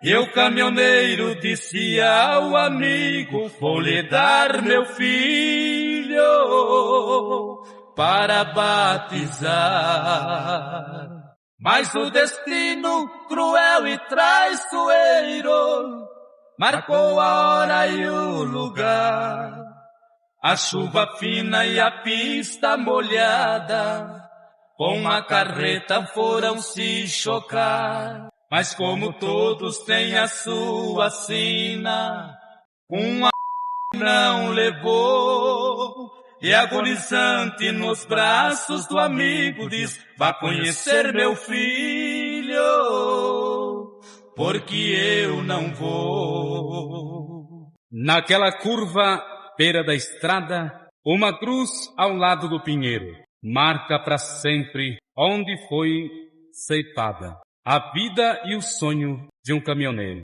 E o caminhoneiro disse ao amigo: vou lhe dar meu filho para batizar. Mas o destino cruel e traiçoeiro marcou a hora e o lugar. A chuva fina e a pista molhada com a carreta foram se chocar. Mas como todos têm a sua sina, uma não levou. E agonizante nos braços do amigo diz: vá conhecer meu filho, porque eu não vou. Naquela curva, beira da estrada, uma cruz ao lado do pinheiro, marca para sempre onde foi ceifada a vida e o sonho de um caminhoneiro.